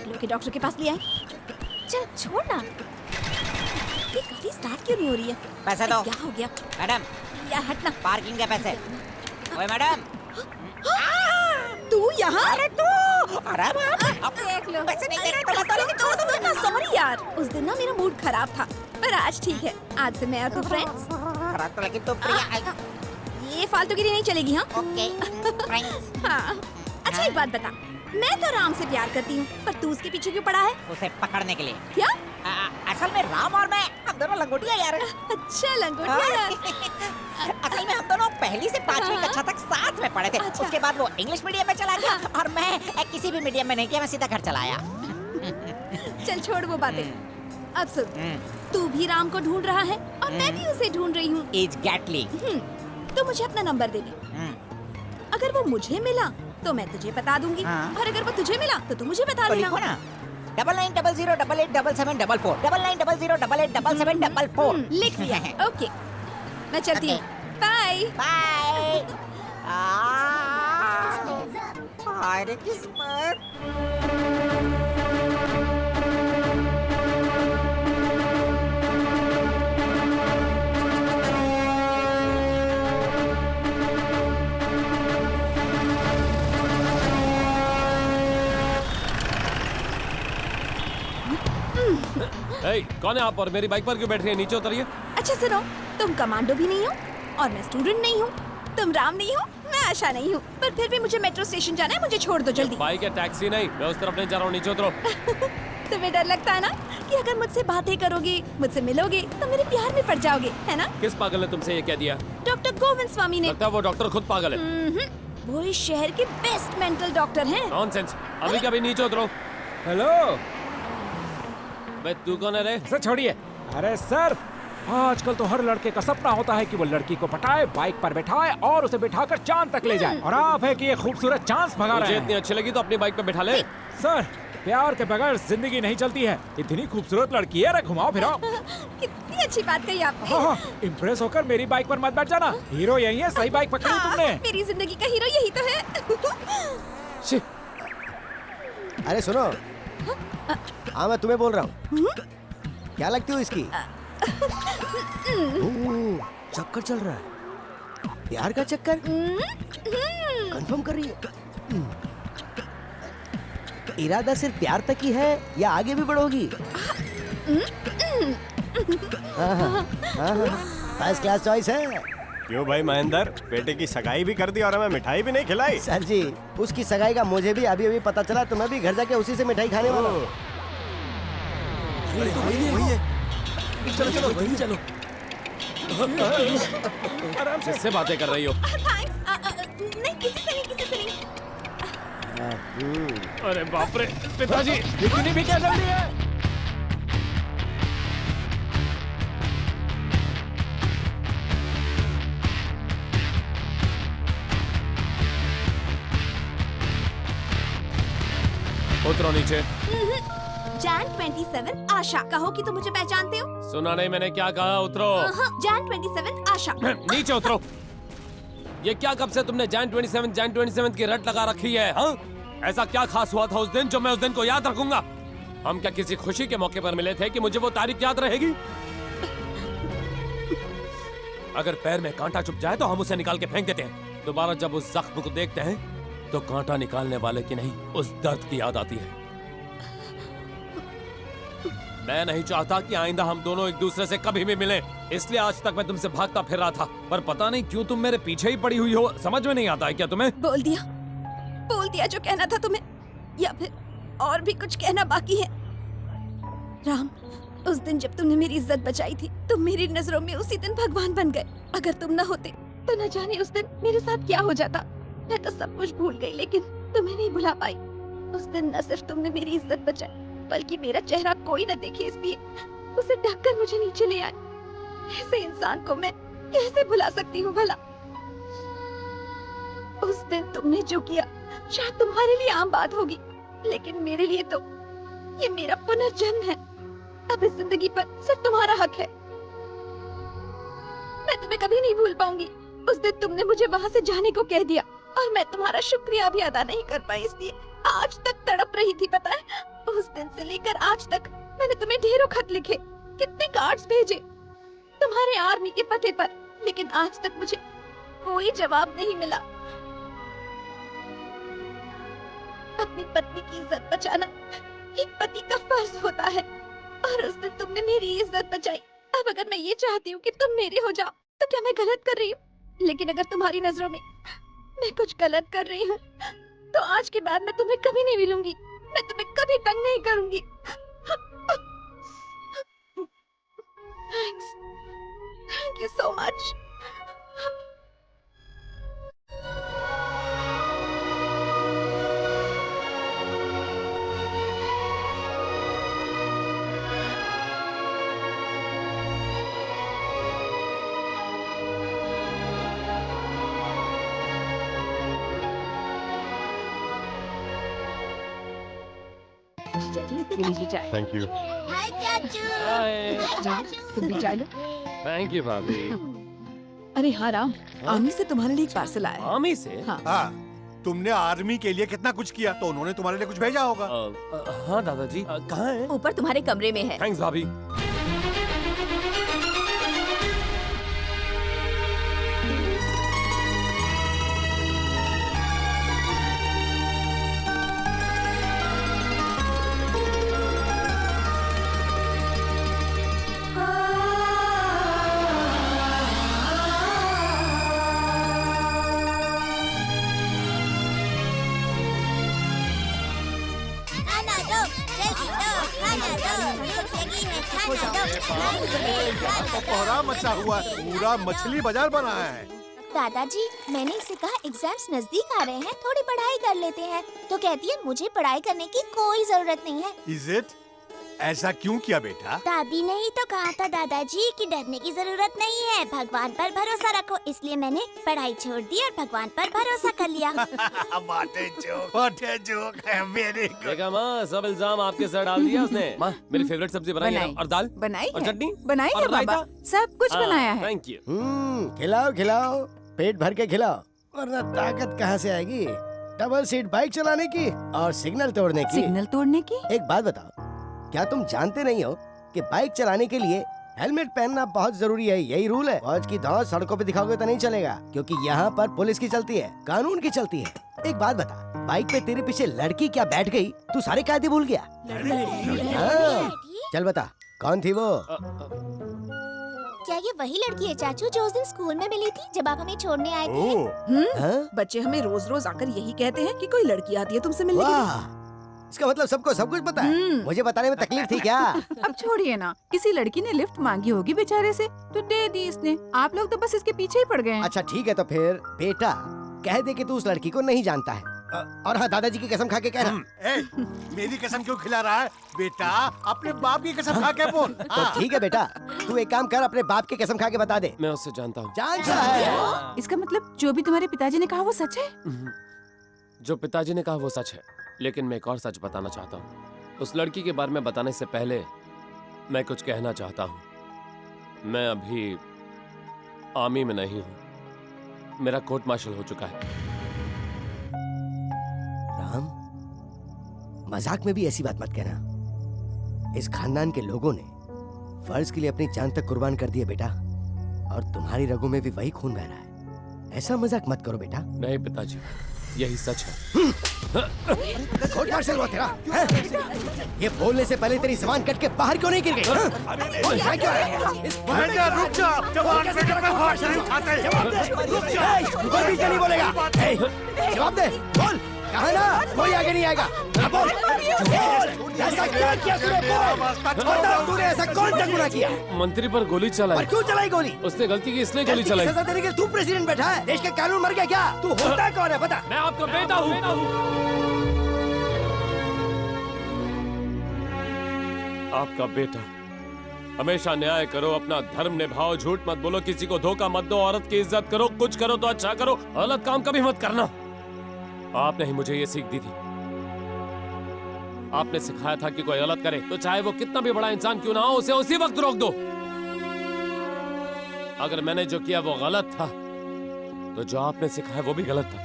लोग डॉक्टर के पास ले आए। चल छोड़ ना, ये गाड़ी स्टार्ट क्यों नहीं हो रही है? पैसे दो। क्या हो गया मैडम, यार? हटना। पार्किंग के पैसे। ओए मैडम, तू यहाँ? अरे तू, अरे मैम, देख लो, पैसे नहीं दे रहे तो बता दो। सॉरी यार, उस दिन ना मेरा मूड खराब था, पर आज ठीक है। आज से मैं और तू फ्रेंड्स। खराब तो लेकिन तो प्रिया। ये फालतूगिरी नहीं चलेगी। हाँ ओके फ्रेंड्स। हाँ। अच्छा एक बात बता, मैं तो राम से प्यार करती हूँ, पर तू उसके पीछे क्यों पड़ा है? उसे पकड़ने के लिए। क्या? असल में राम और मैं, हम दोनों लंगोटिया यार। अच्छा लंगोटिया यार। असल में हम दोनों पहली से 5वीं कक्षा तक साथ में पढ़े थे। अच्छा। उसके बाद वो इंग्लिश मीडियम में चला गया और मैं किसी भी मीडियम में नहीं किया, मैं सीधा घर चला आया। चल छोड़ वो बातें। अब सुन, तू भी राम को ढूंढ रहा है और मैं भी उसे ढूंढ रही हूँ। एग्जैक्टली। तो मुझे अपना नंबर दे दे। अगर वो मुझे मिला तो मैं तुझे बता दूंगी, और अगर वो तुझे मिला तो तू मुझे बता देना। लिखो ना 9900887744 9900887744। लिख लिया है। ओके, मैं चलती हूँ। Bye bye. अरे किस्मत। कौन है आप और मेरी बाइक पर क्यों बैठ रही है? नीचे उतरिए। अच्छा सुनो, तुम कमांडो भी नहीं हो और मैं स्टूडेंट नहीं हूँ। तुम राम नहीं हो, मैं आशा नहीं हूँ, पर फिर भी मुझे मेट्रो स्टेशन जाना है। मुझे छोड़ दो जल्दी। बाइक है, टैक्सी नहीं। मैं उस तरफ नहीं जा रहा हूँ, नीचे उतरो। तुम्हें डर लगता है ना कि अगर मुझसे बातें करोगे, मुझसे मिलोगे तो मेरे प्यार में पड़ जाओगे, है ना? किस पागल ने तुमसे ये कह दिया? डॉक्टर गोविंद स्वामी ने। लगता है वो डॉक्टर खुद पागल है। वो इस शहर के बेस्ट मेंटल डॉक्टर हैं। नॉनसेंस। अभी कभी नीचे उतरो। हेलो। बे तू कौन है रे? सर छोड़िए। अरे सर, आजकल तो हर लड़के का सपना होता है कि वो लड़की को पटाए, बाइक पर बैठाए और उसे बिठाकर चांद तक ले जाए। और आप है कि ये खूबसूरत चांस भगा रहे मुझे हैं। इतनी अच्छी लगी तो अपनी बाइक पे बिठा ले। सर, प्यार के बगैर जिंदगी नहीं चलती है। इतनी खूबसूरत लड़की है, घुमाओ फिराओ। कितनी अच्छी बात कही आपने। हाँ, इम्प्रेस होकर मेरी बाइक पर मत बैठ जाना। हीरो यही है, सही बाइक पकड़ी तुमने। मेरी जिंदगी का हीरो यही तो है। अरे सुनो, हाँ मैं तुम्हें बोल रहा हूँ। क्या लगती हो इसकी? चक्कर चल रहा है, प्यार का चक्कर। कंफर्म कर रही है? इरादा सिर्फ प्यार तक ही है या आगे भी बढ़ोगी? फर्स्ट क्लास चॉइस है। क्यों भाई महेंद्र, बेटे की सगाई भी कर दी और हमें मिठाई भी नहीं खिलाई? सर जी, उसकी सगाई का मुझे भी अभी अभी पता चला, तो मैं भी घर जाके उसी से मिठाई खाने वाला हूँ। चलो चलो वहीं चलो। आराम से। किससे बातें कर रही हो? थैंक्स। नहीं, किसी से नहीं, किसी से नहीं। अरे बाप रे पिताजी, बिकनी भी क्या जल्दी है? उतरो नीचे। जैन 27 आशा। कहो कि तुम मुझे पहचानते हो। सुना नहीं मैंने क्या कहा? उतरो। जैन 27 आशा। नीचे उतरो। ये क्या कब से तुमने जैन 27 की रट लगा रखी है? हाँ? ऐसा क्या खास हुआ था उस दिन जो मैं उस दिन को याद रखूंगा? हम क्या किसी खुशी के मौके पर मिले थे कि मुझे वो तारीख याद रहेगी? अगर पैर में कांटा चुभ जाए तो हम उसे निकाल के फेंक देते हैं। दोबारा जब उस जख्म को देखते हैं तो कांटा निकालने वाले की नहीं, उस दर्द की याद आती है। मैं नहीं चाहता कि आइंदा हम दोनों एक दूसरे से कभी भी मिलें, इसलिए आज तक मैं तुमसे भागता फिर रहा था, पर पता नहीं क्यों तुम मेरे पीछे ही पड़ी हुई हो। समझ में नहीं आता है क्या तुम्हें? बोल दिया जो कहना था तुम्हें, या फिर और भी कुछ कहना बाकी है? राम, उस दिन जब तुमने मेरी इज्जत बचाई थी, तुम मेरी नजरों में उसी दिन भगवान बन गए। अगर तुम न होते तो न जाने उस दिन मेरे साथ क्या हो जाता। मैं तो सब कुछ भूल गई, लेकिन तुम्हें नहीं भुला पाई। उस दिन न सिर्फ तुमने मेरी इज्जत बचाई, बल्कि मेरा चेहरा कोई न देखे इसलिए उसे ढककर मुझे नीचे ले आए। ऐसे इंसान को मैं कैसे भुला सकती हूँ भला? उस दिन तुमने जो किया शायद तुम्हारे लिए आम बात होगी, लेकिन मेरे लिए तो ये मेरा पुनर्जन्म है। अब इस जिंदगी पर सिर्फ तुम्हारा हक है। मैं तुम्हें कभी नहीं भूल पाऊंगी। उस दिन तुमने मुझे वहाँ से जाने को कह दिया और मैं तुम्हारा शुक्रिया भी अदा नहीं कर पाई, इसलिए आज तक तड़प रही थी। पता है, उस दिन से लेकर आज तक मैंने तुम्हें ढेरों खत लिखे, कितने कार्ड्स भेजे तुम्हारे आर्मी के पते पर, लेकिन आज तक मुझे कोई जवाब नहीं मिला। अपनी पत्नी की इज्जत बचाना एक पति का फर्ज होता है, और उस दिन तुमने मेरी इज्जत बचाई। अब अगर मैं ये चाहती हूँ कि तुम मेरे हो जाओ, तो क्या मैं गलत कर रही हूँ? लेकिन अगर तुम्हारी नजरों में मैं कुछ गलत कर रही हूँ, तो आज के बाद मैं तुम्हें कभी नहीं मिलूंगी, मैं तुम्हें कभी तंग नहीं करूंगी। Thanks. Thank you so much. Thank you. तुम भी चाय लो। थैंक यू भाभी। अरे हाँ राम, आर्मी से तुम्हारे लिए एक पार्सल आया है। आर्मी से? हाँ, तुमने आर्मी के लिए कितना कुछ किया, तो उन्होंने तुम्हारे लिए कुछ भेजा होगा। हाँ दादाजी, कहाँ है? ऊपर तुम्हारे कमरे में है। थैंक्स भाभी। तो कोहरा मचा हुआ है, पूरा मछली बाजार बना है। दादाजी, मैंने इससे कहा एग्जाम्स नजदीक आ रहे हैं, थोड़ी पढ़ाई कर लेते हैं, तो कहती है मुझे पढ़ाई करने की कोई जरूरत नहीं है। Is it? ऐसा क्यों किया बेटा? दादी ने ही तो कहा था दादाजी कि डरने की जरूरत नहीं है, भगवान पर भरोसा रखो, इसलिए मैंने पढ़ाई छोड़ दी और भगवान पर भरोसा कर लिया। What a joke, very good। देखा माँ, सब इल्जाम आपके सर डाल दिया उसने। माँ, मेरी फेवरेट सब्जी बनाई है, और दाल बनाई और है, चटनी बनाई और है बाबा, रायता। सब कुछ बनाया है। Thank you. खिलाओ खिलाओ, पेट भर के खिलाओ, वरना ताकत कहाँ से आएगी डबल सीट बाइक चलाने की और सिग्नल तोड़ने की। सिग्नल तोड़ने की? एक बात बताओ, क्या तुम जानते नहीं हो कि बाइक चलाने के लिए हेलमेट पहनना बहुत जरूरी है? यही रूल है। फौज की दौड़ सड़कों पे दिखाओगे तो नहीं चलेगा, क्योंकि यहाँ पर पुलिस की चलती है, कानून की चलती है। एक बात बता, बाइक पे तेरे पीछे लड़की क्या बैठ गई, तू सारे कायदे भूल गया? हाँ, चल बता कौन थी वो? क्या ये वही लड़की है चाचू जो उस दिन स्कूल में मिली थी जब आप हमें छोड़ने आए थे? ओह, हाँ? बच्चे हमें रोज रोज आकर यही कहते हैं कि कोई लड़की आती है तुमसे मिलने के लिए। वाह, इसका मतलब सबको सब कुछ पता है। मुझे बताने में तकलीफ थी क्या? अब छोड़िए ना, किसी लड़की ने लिफ्ट मांगी होगी बेचारे से, तो दे दी इसने। आप लोग तो बस इसके पीछे ही पड़ गए हैं। अच्छा ठीक है, तो फिर बेटा कह दे कि तू उस लड़की को नहीं जानता है। और हाँ, दादाजी की कसम खा के कहना। ए, मेरी कसम क्यों खिला रहा है बेटा? अपने बाप की कसम खा के बोल। तो ठीक है बेटा, तू एक काम कर, अपने बाप की कसम खा के बता दे। मैं उससे जानता हूँ। जानता है? इसका मतलब जो भी तुम्हारे पिताजी ने कहा वो सच है? जो पिताजी ने कहा वो सच है, लेकिन मैं एक और सच बताना चाहता हूँ। उस लड़की के बारे में बताने से पहले मैं कुछ कहना चाहता हूँ। मैं अभी आर्मी में नहीं हूँ, मेरा कोर्ट मार्शल हो चुका है। राम, मजाक में भी ऐसी बात मत कहना। इस खानदान के लोगों ने फर्ज के लिए अपनी जान तक कुर्बान कर दी है बेटा, और तुम्हारी रगों में भी वही खून बह रहा है। ऐसा मजाक मत करो बेटा। नहीं पिताजी, यही सच है। कोर्ट मार्शल हुआ तेरा है? ये बोलने से पहले तेरी जबान कट के बाहर क्यों नहीं गिर गई? बोल, क्या क्यों है? बेटा रुक जा, जवान बेटे पे हाथ नहीं उठाते। जवाब दे, रुक जा। कोई भी नहीं बोलेगा। ए, जवाब दे, बोल। कहा ना कोई आगे नहीं आएगा। अब बोल, बोल, ऐसा क्या किया तूने? बोल, बता, तूने ऐसा कौन सा गुनाह किया? मंत्री पर गोली चलाई। और क्यों चलाई गोली? उसने गलती की इसलिए गोली गलती की चलाई। सजा देने के लिए तू प्रेसिडेंट बैठा है? देश के कानून मर गया क्या? तू होता कौन है बता? मैं आपका बेटा हूँ। आपका बेटा। हमेशा न्याय करो, अपना धर्म निभाओ, झूठ मत बोलो, किसी को धोखा मत दो, औरत की इज्जत करो, कुछ करो तो अच्छा करो, गलत काम कभी मत करना। आपने ही मुझे ये सीख दी थी। आपने सिखाया था कि कोई गलत करे तो चाहे वो कितना भी बड़ा इंसान क्यों ना हो, उसे उसी वक्त रोक दो। अगर मैंने जो किया वो गलत था, तो जो आपने सिखाया वो भी गलत था।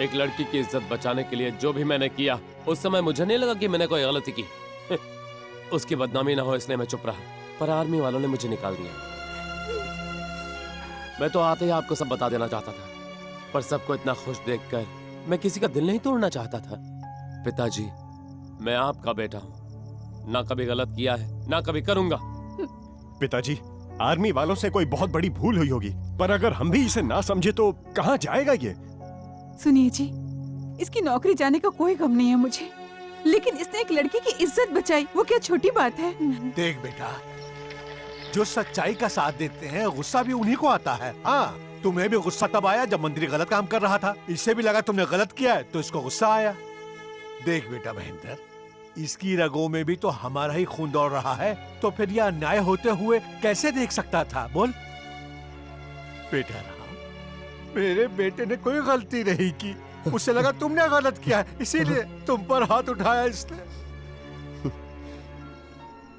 एक लड़की की इज्जत बचाने के लिए जो भी मैंने किया उस समय मुझे नहीं लगा कि मैंने कोई गलती की। उसकी बदनामी ना हो इसलिए मैं चुप रहा, पर आर्मी वालों ने मुझे निकाल दिया। मैं तो आते ही आपको सब बता देना चाहता था, पर सबको इतना खुश देखकर मैं किसी का दिल नहीं तोड़ना चाहता था। पिताजी, मैं आपका बेटा हूँ, ना कभी गलत किया है ना कभी करूंगा। पिताजी, आर्मी वालों से कोई बहुत बड़ी भूल हुई होगी, पर अगर हम भी इसे ना समझे तो कहाँ जाएगा ये? सुनिए जी, इसकी नौकरी जाने का कोई गम नहीं है मुझे, लेकिन इसने एक लड़की की इज्जत बचाई, वो क्या छोटी बात है? देख बेटा, जो सच्चाई का साथ देते हैं गुस्सा भी उन्हीं को आता है। हाँ, तुम्हें भी गुस्सा तब आया जब मंत्री गलत काम कर रहा था। इससे भी लगा तुमने गलत किया है तो इसको गुस्सा आया। देख बेटा महेंद्र, इसकी रगों में भी तो हमारा ही खून दौड़ रहा है, तो फिर यह अन्याय होते हुए कैसे देख सकता था? बोल बेटा राम, मेरे बेटे ने कोई गलती नहीं की, उसे लगा तुमने गलत किया है, इसीलिए तुम पर हाथ उठाया इसने।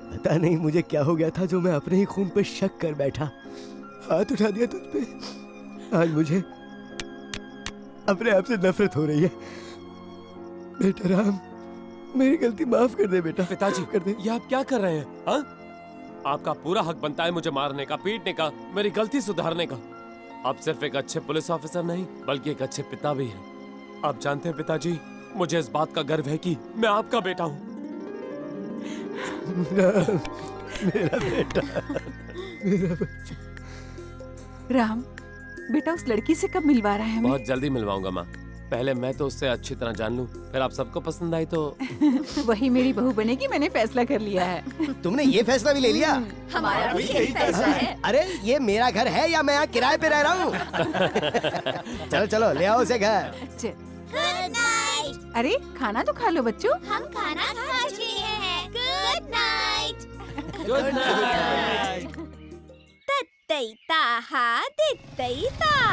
पता नहीं मुझे क्या हो गया था जो मैं अपने ही खून पे शक कर बैठा, हाथ उठा दिया तुझ पे। आज मुझे अपने आप से नफरत हो रही है। बेटा राम, मेरी गलती माफ कर दे बेटा। पिताजी, कर दे। ये आप क्या कर रहे हैं? हाँ? आपका पूरा हक बनता है मुझे मारने का, पीटने का, मेरी गलती सुधारने का। आप सिर्फ एक अच्छे पुलिस ऑफिसर नहीं बल्कि एक अच्छे पिता भी हैं। आप जानते हैं पिताजी, मुझे इस बात का गर्व है कि मैं आपका बेटा हूँ। मेरा बेटा, मेरा बच्चा। राम, बेटा उस लड़की से कब मिलवा रहा है हमें? बहुत जल्दी मिलवाऊंगा माँ। पहले मैं तो उससे अच्छी तरह जान लूं, फिर आप सबको पसंद आई तो वही मेरी बहू बनेगी, मैंने फैसला कर लिया है। तुमने ये फैसला भी ले लिया? हमारा भी यही फैसला है। अरे ये मेरा घर है या मैं यहाँ किराए पे रह रहा हूँ? चलो चलो ले आओ उसे घर। चल। Good night. अरे खाना तो खा लो बच्चों। हम खाना खा चुके हैं। Good night. Good night. तत्तैता हा दित्तैता।